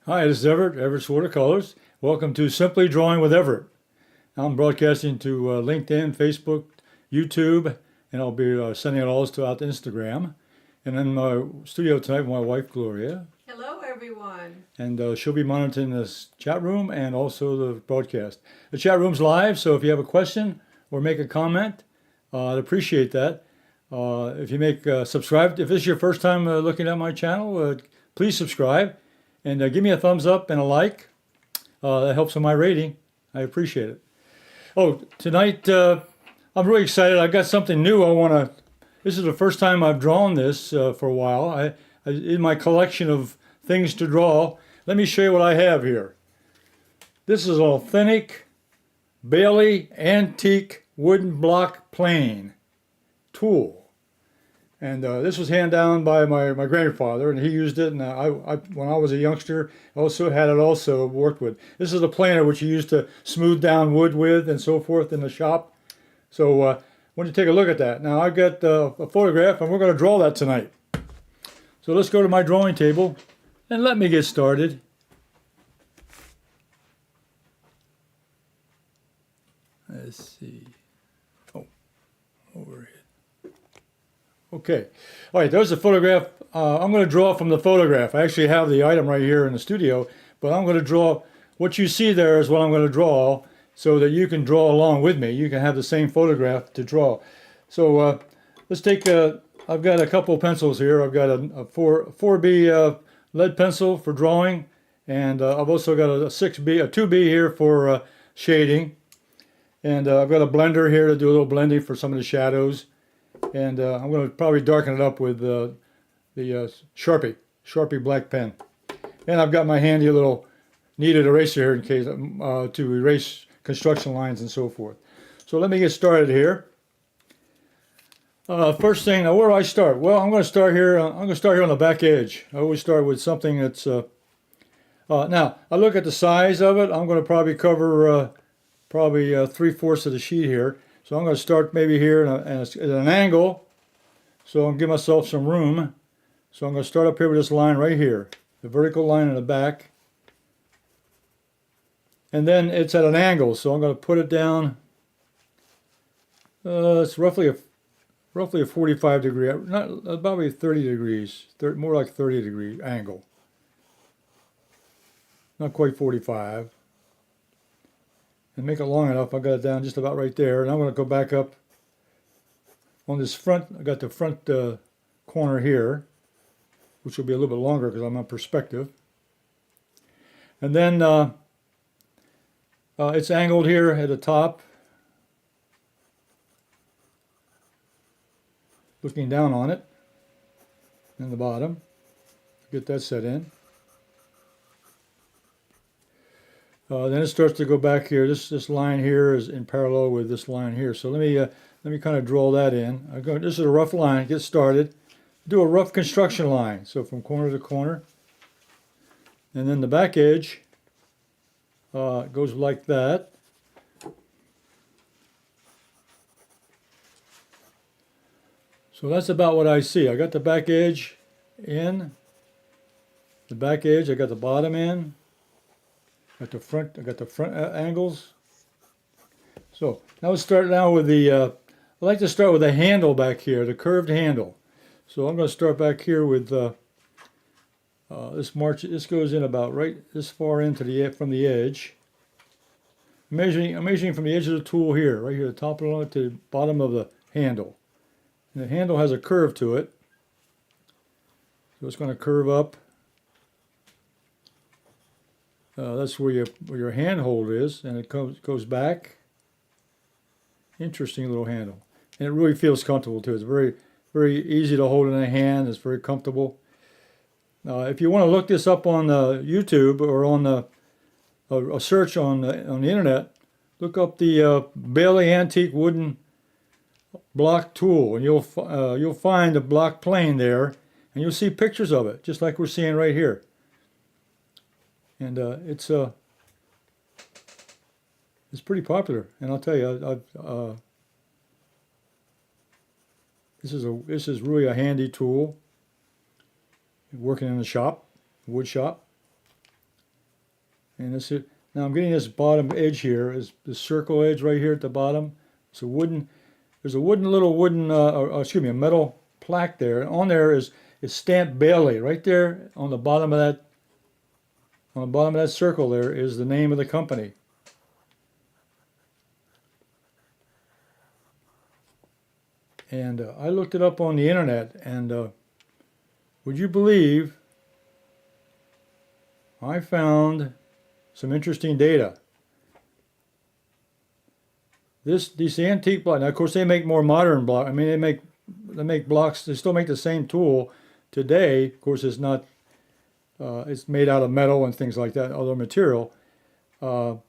Hi, this is Everett, Everett's Watercolors. Welcome to Simply Drawing with Everett. I'm broadcasting to LinkedIn, Facebook, YouTube, and I'll be sending it all out to Instagram. And in my studio tonight with my wife, Gloria. Hello, everyone. And she'll be monitoring this chat room and also the broadcast. The chat room's live, so if you have a question or make a comment, I'd appreciate that. If you make subscribe, if this is your first time looking at my channel, please subscribe and give me a thumbs up and a like. That helps on my rating. I appreciate it. Oh, tonight I'm really excited. I got something new. This is the first time I've drawn this for a while. In my collection of things to draw, let me show you what I have here. This is an authentic Bailey antique wooden block plane tool. And this was handed down by my grandfather, and he used it. And when I was a youngster, I also had it also worked with. This is a planer which he used to smooth down wood with and so forth in the shop. So I want you to take a look at that. Now I've got a photograph, and we're going to draw that tonight. So let's go to my drawing table, and let me get started. Let's see. Oh, overhead. Okay. All right, there's the photograph. I'm going to draw from the photograph. I actually have the item right here in the studio, but I'm going to draw. What you see there is what I'm going to draw so that you can draw along with me. You can have the same photograph to draw. So let's take I've got a couple of pencils here. I've got a 4B lead pencil for drawing, and I've also got a 6B, a 2B here for shading. And I've got a blender here to do a little blending for some of the shadows. And I'm going to probably darken it up with the Sharpie black pen. And I've got my handy little kneaded eraser here in case to erase construction lines and so forth. So let me get started here. First thing, now where do I start? Well, I'm going to start here. I'm going to start here on the back edge. I always start with something that's. Now I look at the size of it. I'm going to probably cover probably 3/4 of the sheet here. So I'm going to start maybe here at an angle, so I'll give myself some room. So I'm going to start up here with this line right here, the vertical line in the back. And then it's at an angle, so I'm going to put it down. It's roughly a 45 degree, not probably 30 degrees, more like 30-degree angle. Not quite 45. And make it long enough. I got it down just about right there, and I'm going to go back up on this front. I got the front corner here, which will be a little bit longer because I'm on perspective. And then it's angled here at the top, looking down on it, and the bottom. Get that set in. Then it starts to go back here. This line here is in parallel with this line here. So let me kind of draw that in. This is a rough line. Get started. Do a rough construction line. So from corner to corner, and then the back edge goes like that. So that's about what I see. I got the back edge in. The back edge. I got the bottom in. I got the front angles. So now let's start now with the, I like to start with the handle back here, the curved handle. So I'm going to start back here with this goes in about right this far into from the edge. I'm measuring from the edge of the tool here, right here, the top of it to the bottom of the handle. And the handle has a curve to it. So it's going to curve up. That's where your handhold is, and it goes back. Interesting little handle, and it really feels comfortable too. It's very easy to hold in a hand. It's very comfortable. If you want to look this up on YouTube or on a search on the internet, look up the Bailey antique wooden block tool, and you'll find the block plane there, and you'll see pictures of it, just like we're seeing right here. And it's pretty popular, and I'll tell you, this is really a handy tool. Working in a shop, wood shop. And this is, now I'm getting this bottom edge here, is the circle edge right here at the bottom. It's a wooden, there's a little wooden, excuse me, a metal plaque there. And on there is stamped Bailey. Right there on the bottom of that circle there is the name of the company. And I looked it up on the internet, and would you believe I found some interesting data. These antique blocks. Now, of course, they make more modern blocks. I mean, they make blocks. They still make the same tool today. Of course, it's not. It's made out of metal and things like that, other material. But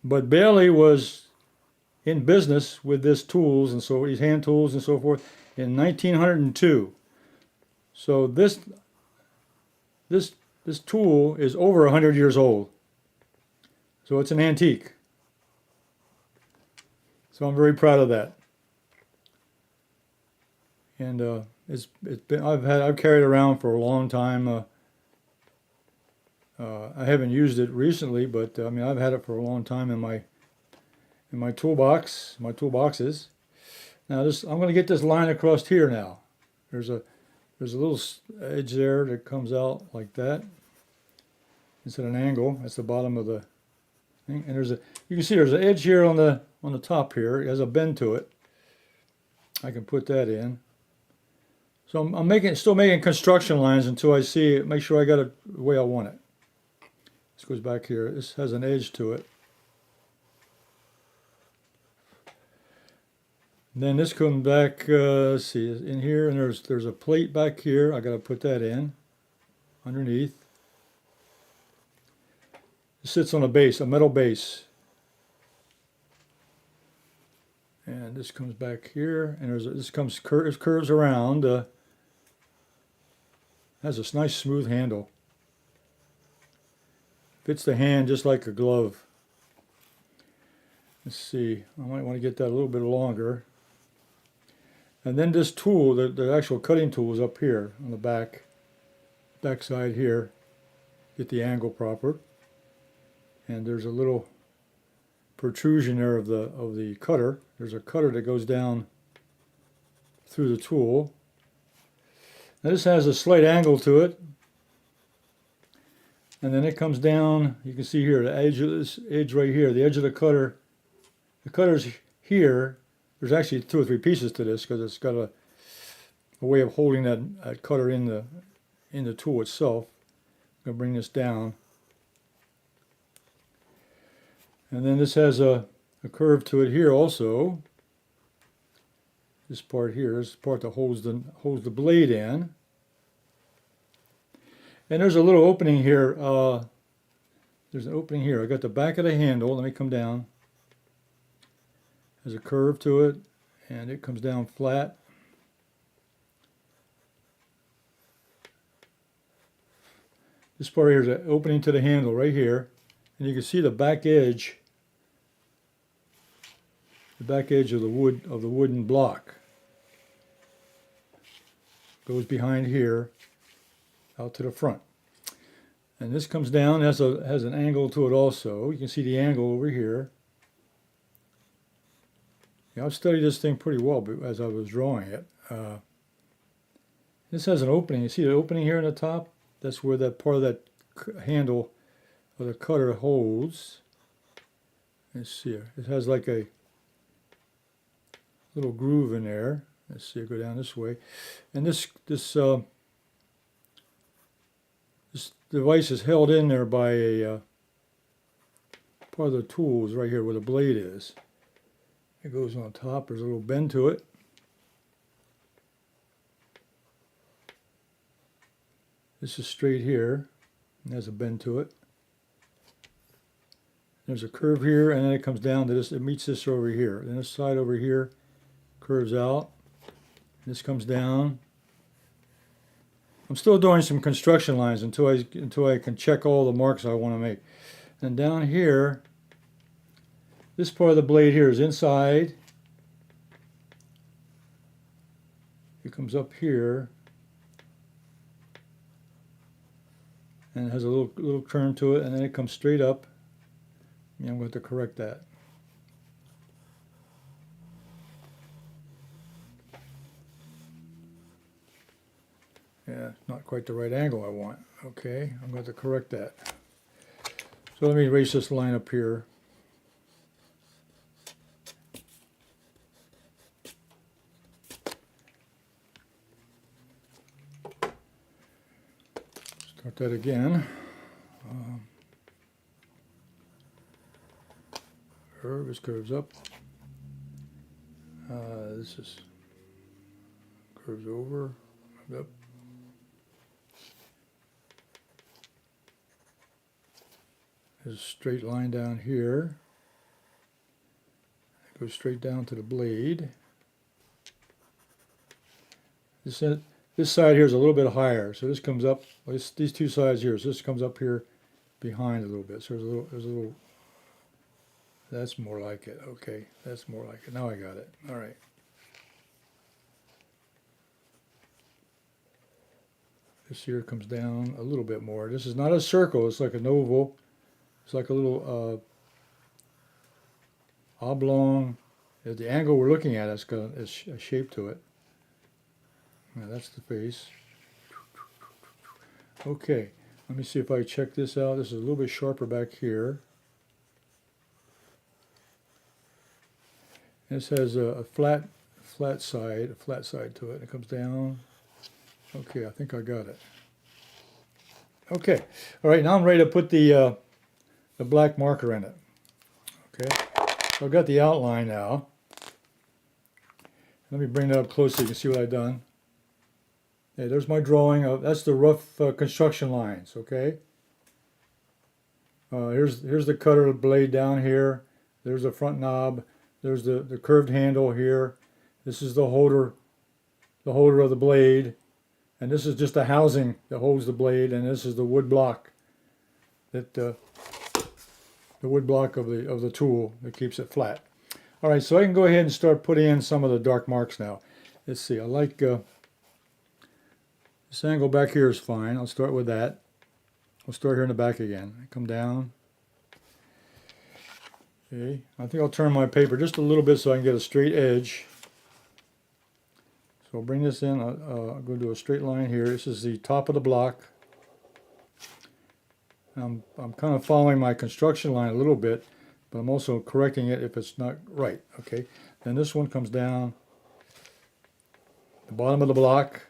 Bailey was in business with these tools and so these hand tools and so forth in 1902. So this tool is over 100 years old. So it's an antique. So I'm very proud of that. And it's been I've carried it around for a long time. I haven't used it recently, but I mean I've had it for a long time in my toolbox, my toolboxes. Now I'm going to get this line across here now. There's a little edge there that comes out like that. It's at an angle. That's the bottom of the thing. And you can see there's an edge here on the top here. It has a bend to it. I can put that in. So I'm still making construction lines until I see it, make sure I got it the way I want it. This goes back here. This has an edge to it. And then this comes back, let's see, in here, and there's a plate back here. I got to put that in underneath. It sits on a base, a metal base. And this comes back here, and this curves around. Has this nice smooth handle. Fits the hand just like a glove. Let's see, I might want to get that a little bit longer. And then this tool, the actual cutting tool is up here on the back side here. Get the angle proper. And there's a little protrusion there of the cutter. There's a cutter that goes down through the tool. Now this has a slight angle to it. And then it comes down, you can see here, the edge of this edge right here, the edge of the cutter. The cutter's here. There's actually 2 or 3 pieces to this because it's got a way of holding that cutter in the tool itself. I'm going to bring this down. And then this has a curve to it here also. This part here is the part that holds the blade in. And there's a little opening here. There's an opening here. I got the back of the handle. Let me come down. There's a curve to it, and it comes down flat. This part here is an opening to the handle right here, and you can see the back edge of the wooden block. Goes behind here, out to the front. And this comes down, has an angle to it also. You can see the angle over here. Yeah, I've studied this thing pretty well as I was drawing it. This has an opening. You see the opening here in the top? That's where that part of that handle of the cutter holds. Let's see here. It has like a little groove in there. Let's see, go down this way. And this device is held in there by a part of the tools right here where the blade is. It goes on top. There's a little bend to it. This is straight here. And has a bend to it. There's a curve here, and then it comes down to this. It meets this over here. Then this side over here curves out. This comes down. I'm still doing some construction lines until I can check all the marks I want to make. And down here, this part of the blade here is inside. It comes up here. and it has a little turn to it, and then it comes straight up. And I'm going to correct that. Yeah, not quite the right angle I want. Okay, I'm going to correct that. So let me erase this line up here. Start that again. This curves up. This is curves over. Up. There's a straight line down here. It goes straight down to the blade. This side here is a little bit higher, so this comes up. These two sides here, so this comes up here behind a little bit. So there's a little. That's more like it. Okay, that's more like it. Now I got it. All right. This here comes down a little bit more. This is not a circle. It's like an oval. It's like a little oblong. At the angle we're looking at, it's got a shape to it. Now that's the face. Okay, let me see if I check this out. This is a little bit sharper back here. This has a flat side to it. It comes down. Okay, I think I got it. Okay, all right. Now I'm ready to put the black marker in it. Okay, so I've got the outline now. Let me bring that up close so you can see what I've done. Hey, there's my drawing. That's the rough construction lines. Okay. Here's the cutter blade down here. There's the front knob. There's the curved handle here. This is the holder of the blade, and this is just the housing that holds the blade, and this is the wood block that the wood block of the tool that keeps it flat. All right, so I can go ahead and start putting in some of the dark marks now. Let's see. I like this angle back here is fine. I'll start with that. I'll start here in the back again. I come down. Okay, I think I'll turn my paper just a little bit so I can get a straight edge. So I'll bring this in. I'll go to a straight line here. This is the top of the block. I'm kind of following my construction line a little bit, but I'm also correcting it if it's not right. Okay, then this one comes down the bottom of the block,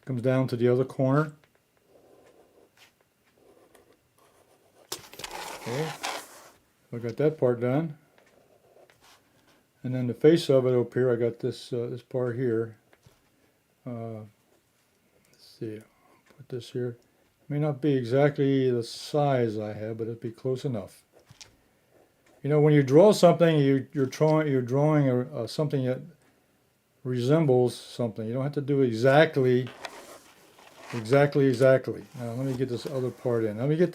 comes down to the other corner. Okay. I got that part done, and then the face of it up here. I got this part here. Let's see. I'll put this here. May not be exactly the size I have, but it'll be close enough. You know, when you draw something, you're drawing something that resembles something. You don't have to do exactly. Now let me get this other part in. Let me get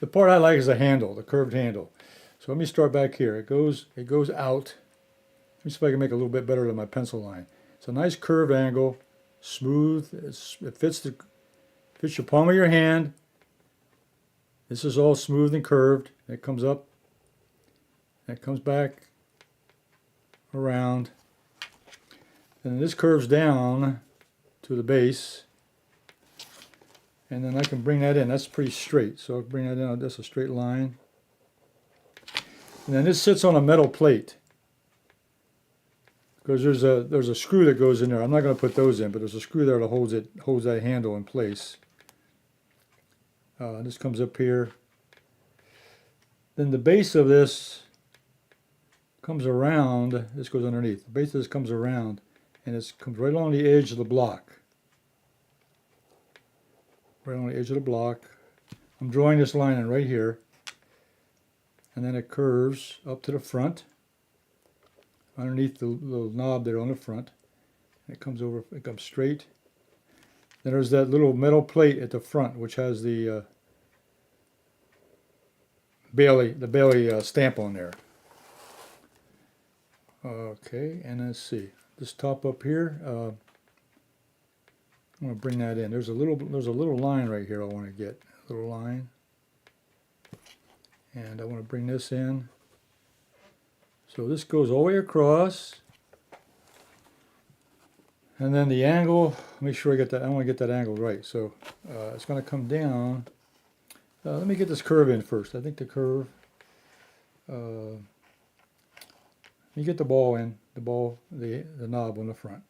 the part I like is the handle, the curved handle. So let me start back here. It goes out. Let me see if I can make it a little bit better than my pencil line. It's a nice curved angle, smooth. It fits your palm of your hand. This is all smooth and curved. It comes up. It comes back around. And this curves down to the base. And then I can bring that in. That's pretty straight. So I'll bring that in. That's a straight line. And then this sits on a metal plate. Because there's a screw that goes in there. I'm not going to put those in, but there's a screw there that holds that handle in place. This comes up here. Then the base of this comes around. This goes underneath. The base of this comes around, and it comes right along the edge of the block. Right on the edge of the block. I'm drawing this line in right here, and then it curves up to the front, underneath the little knob there on the front. And it comes over. It comes straight. Then there's that little metal plate at the front, which has the Bailey stamp on there. Okay, and let's see. This top up here. I'm going to bring that in. There's a little line right here I want to get. A little line. And I want to bring this in. So this goes all the way across. And then the angle, make sure I get that, I want to get that angle right. So it's going to come down. Let me get this curve in first. I think the curve, you get the ball in, the knob on the front.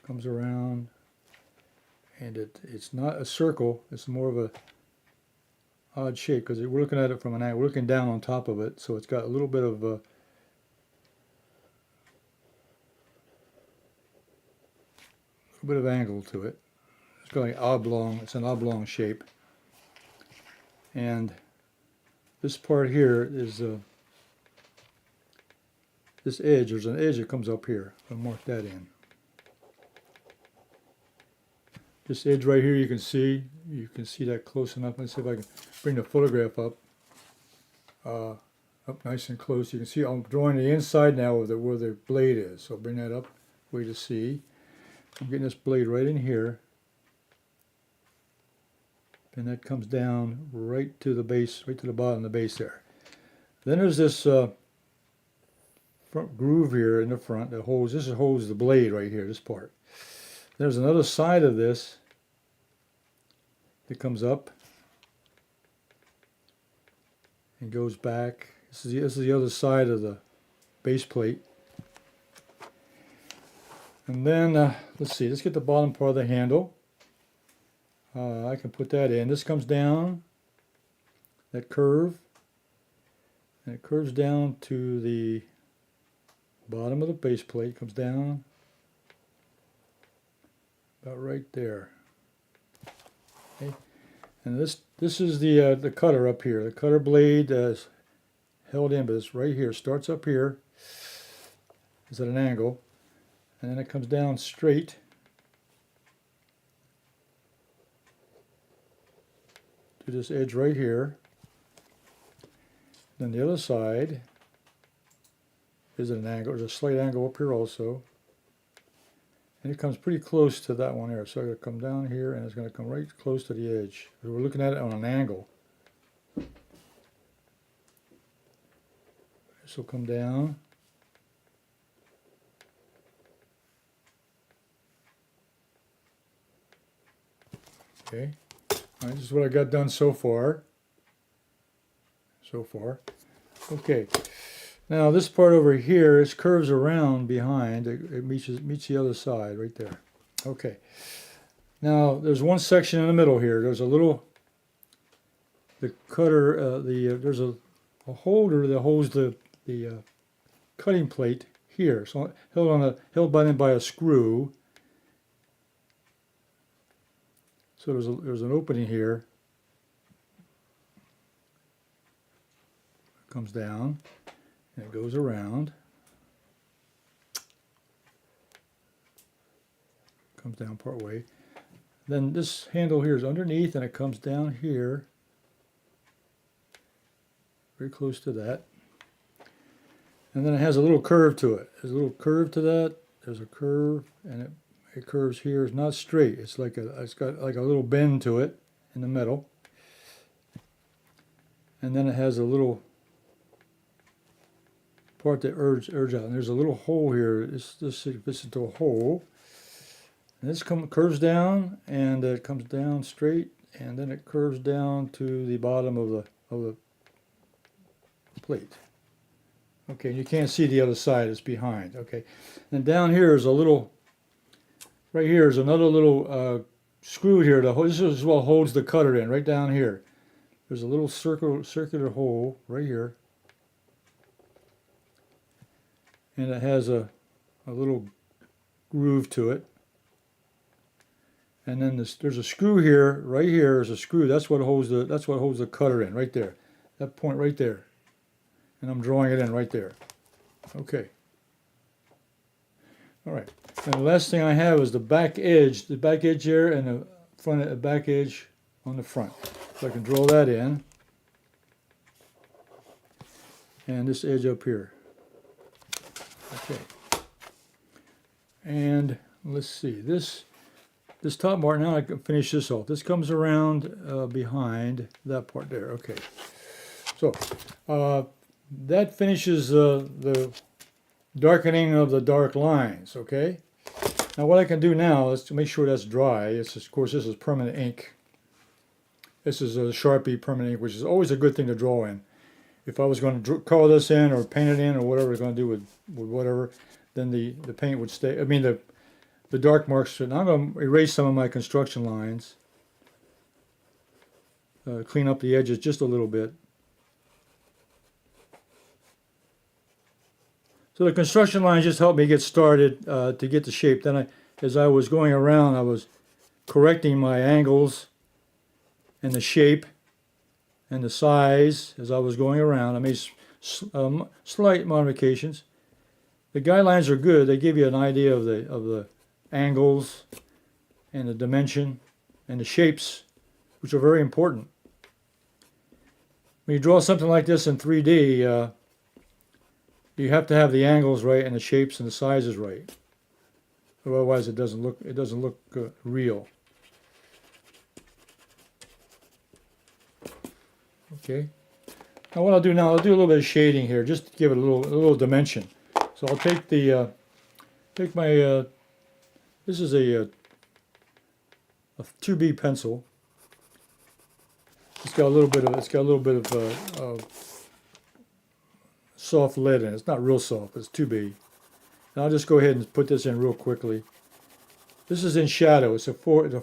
Comes around, and it's not a circle, it's more of a odd shape because we're looking at it from an angle. We're looking down on top of it, so it's got a little bit of angle to it. It's got like oblong. It's an oblong shape, and this part here is this edge. There's an edge that comes up here. I'll mark that in. This edge right here, you can see that close enough. Let's see if I can bring the photograph up nice and close. You can see I'm drawing the inside now of where the blade is. So I'll bring that up for you to see. I'm getting this blade right in here, and that comes down right to the base, right to the bottom of the base there. Then there's this front groove here in the front that holds. This holds the blade right here. This part. There's another side of this that comes up and goes back. This is the other side of the base plate. And then, let's see, let's get the bottom part of the handle. I can put that in. This comes down, that curve, and it curves down to the bottom of the base plate, comes down about right there. Okay. And this is the cutter up here. The cutter blade is held in, but it's right here. Starts up here. It's at an angle, and then it comes down straight to this edge right here. Then the other side is at an angle. There's a slight angle up here also. And it comes pretty close to that one here. So I'm going to come down here, and it's going to come right close to the edge. We're looking at it on an angle. This will come down. Okay. All right, this is what I got done so far. Okay. Now this part over here, it curves around behind. It meets the other side right there. Okay. Now there's one section in the middle here. There's a little, the cutter, there's a holder that holds the cutting plate here. So held by a screw. So there's an opening here. It comes down. And it goes around, comes down part way. Then this handle here is underneath, and it comes down here, very close to that. And then it has a little curve to it. There's a little curve to that. There's a curve, and it curves here. It's not straight. It's got like a little bend to it in the middle. And then it has a little part that urge out, and there's a little hole here. This fits into a hole, and this curves down, and it comes down straight, and then it curves down to the bottom of the plate. Okay, you can't see the other side; it's behind. Okay, and down here is a little. Right here is another little screw here. This is what holds the cutter in. Right down here, there's a little circular hole right here. And it has a little groove to it. And then there's a screw here. Right here is a screw. That's what holds the cutter in right there. That point right there. And I'm drawing it in right there. Okay. All right. And the last thing I have is the back edge here, and the back edge on the front. So I can draw that in. And this edge up here. Okay. And let's see, this top part, now I can finish this off. This comes around behind that part there. Okay. So that finishes the darkening of the dark lines, okay? Now what I can do now is to make sure that's dry. Of course, this is permanent ink. This is a Sharpie permanent ink, which is always a good thing to draw in. If I was going to color this in or paint it in or whatever I was going to do with whatever, then the paint would stay, I mean the dark marks. Now I'm going to erase some of my construction lines. Clean up the edges just a little bit. So the construction lines just helped me get started to get the shape. Then as I was going around, I was correcting my angles and the shape and the size as I was going around. I made slight modifications. The guidelines are good. They give you an idea of the angles and the dimension and the shapes, which are very important. When you draw something like this in 3D, you have to have the angles right and the shapes and the sizes right. Otherwise, it doesn't look real. Okay. Now what I'll do now, I'll do a little bit of shading here, just to give it a little dimension. So I'll take my this is a 2B pencil. It's got a little bit of soft lead in it. It's not real soft. It's 2B. And I'll just go ahead and put this in real quickly. This is in shadow. It's the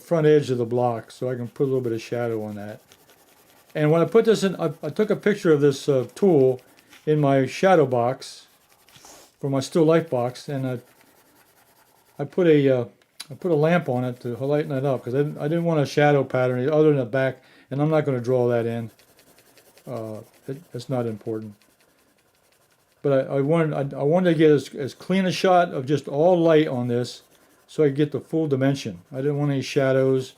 front edge of the block, so I can put a little bit of shadow on that. And when I put this in, I took a picture of this tool in my shadow box for my still life box, and I put a lamp on it to lighten it up because I didn't want a shadow pattern other than the back, and I'm not going to draw that in. It's not important. But I wanted to get as clean a shot of just all light on this, so I could get the full dimension. I didn't want any shadows.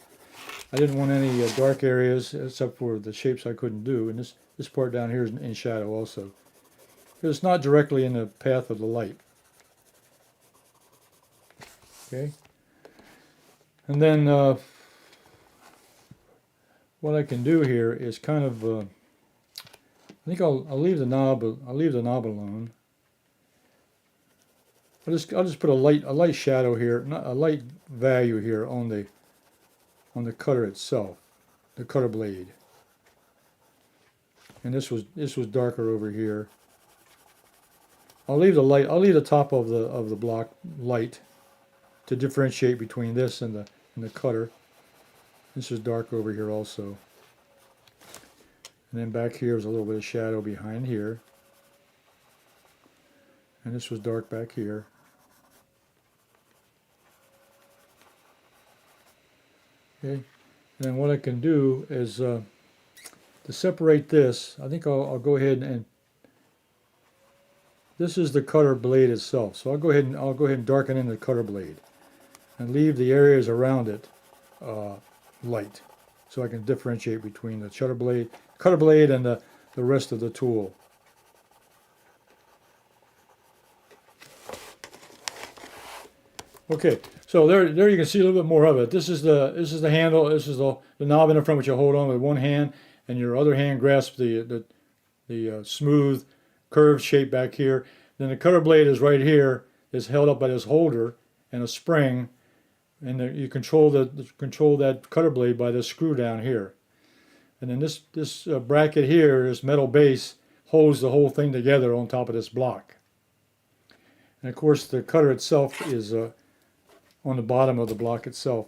I didn't want any dark areas, except for the shapes I couldn't do. And this part down here is in shadow also, because it's not directly in the path of the light. Okay. And then what I can do here is kind of, I think I'll leave the knob. I'll leave the knob alone. I'll just put a light shadow here, not a light value here on the cutter itself, the cutter blade. And this was darker over here. I'll leave the top of the block light to differentiate between this and the cutter. This is dark over here also. And then back here is a little bit of shadow behind here. And this was dark back here. Okay, and then what I can do is to separate this, I think I'll go ahead and this is the cutter blade itself. So I'll go ahead and darken in the cutter blade and leave the areas around it light, so I can differentiate between the cutter blade and the rest of the tool. Okay, so there you can see a little bit more of it. This is the handle. This is the knob in the front, which you hold on with one hand, and your other hand grasps the smooth curved shape back here. Then the cutter blade is right here. Is held up by this holder and a spring, and you control that cutter blade by this screw down here. And then this bracket here, this metal base, holds the whole thing together on top of this block. And of course, the cutter itself is on the bottom of the block itself.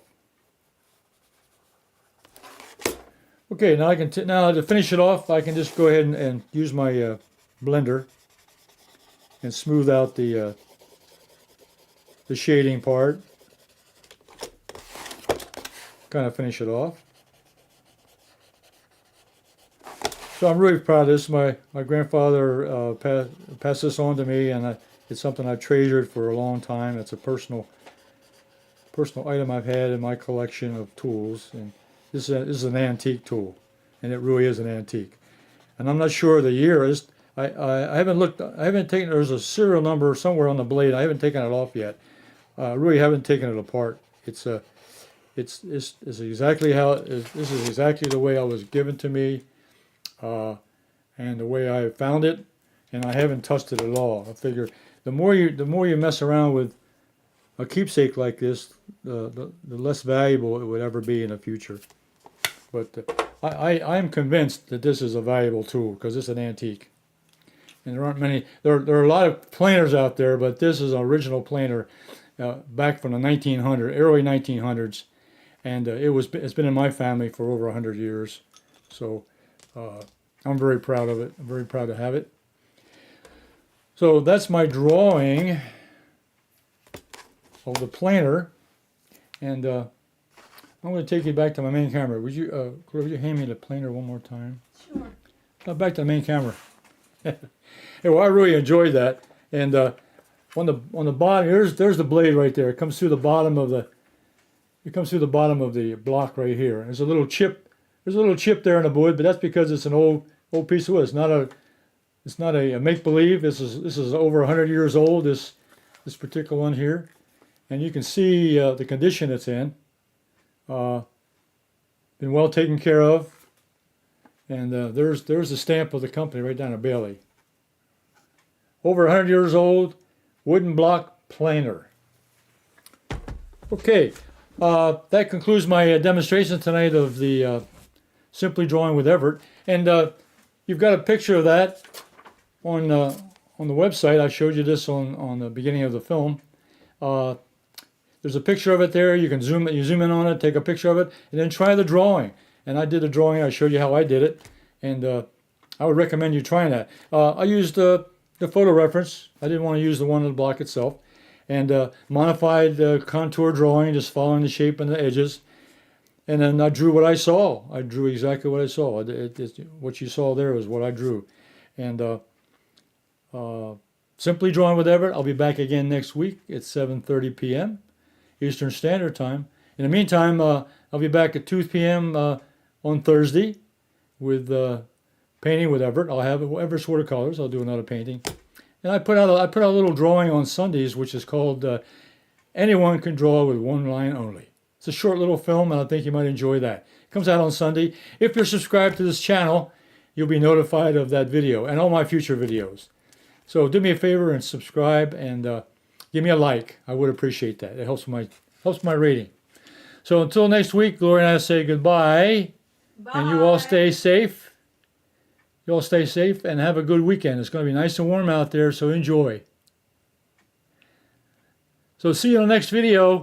Okay, now now to finish it off, I can just go ahead and use my blender and smooth out the shading part. Kind of finish it off. So I'm really proud of this. My grandfather passed this on to me, and it's something I've treasured for a long time. It's a personal item I've had in my collection of tools, and this is an antique tool, and it really is an antique. And I'm not sure the year is. I haven't looked. I haven't taken. There's a serial number somewhere on the blade. I haven't taken it off yet, I really haven't taken it apart. It's exactly how this is exactly the way I was given to me, and the way I found it, and I haven't touched it at all. I figure the more you mess around with a keepsake like this, the less valuable it would ever be in the future. But I'm convinced that this is a valuable tool because it's an antique. And there aren't many. There are a lot of planers out there, but this is an original planer back from the 1900s, early 1900s, and it's been in my family for over 100 years. So I'm very proud of it. I'm very proud to have it. So that's my drawing of the planer, and I'm going to take you back to my main camera. Would you, Claire, would you hand me the planer one more time? Sure. Back to the main camera. Hey, well, I really enjoyed that, and on the bottom, there's the blade right there. It comes through the bottom of the block right here. There's a little chip. There's a little chip there in the wood, but that's because it's an old piece of wood. It's not a make believe. This is over 100 years old. This particular one here, and you can see the condition it's in. Been well taken care of. And there's the stamp of the company right down at Bailey. Over 100 years old, wooden block planer. Okay, that concludes my demonstration tonight of the Simply Drawing with Everett. And you've got a picture of that on the website. I showed you this on the beginning of the film. There's a picture of it there. You can zoom in on it, take a picture of it, and then try the drawing. And I did the drawing. I showed you how I did it, and I would recommend you trying that. I used the photo reference. I didn't want to use the one on the block itself, and modified the contour drawing, just following the shape and the edges. And then I drew what I saw. I drew exactly what I saw. What you saw there was what I drew. And Simply Drawing with Everett. I'll be back again next week at 7:30 p.m. Eastern Standard Time. In the meantime, I'll be back at 2 p.m. On Thursday with painting with Everett. I'll have Everett's Watercolors. I'll do another painting. And I put out a little drawing on Sundays, which is called Anyone Can Draw with One Line Only. It's a short little film, and I think you might enjoy that. It comes out on Sunday. If you're subscribed to this channel, you'll be notified of that video and all my future videos. So do me a favor and subscribe, and give me a like. I would appreciate that. It helps my rating. So until next week, Gloria and I say goodbye. Bye. And you all stay safe. You all stay safe and have a good weekend. It's going to be nice and warm out there, so enjoy. So see you in the next video.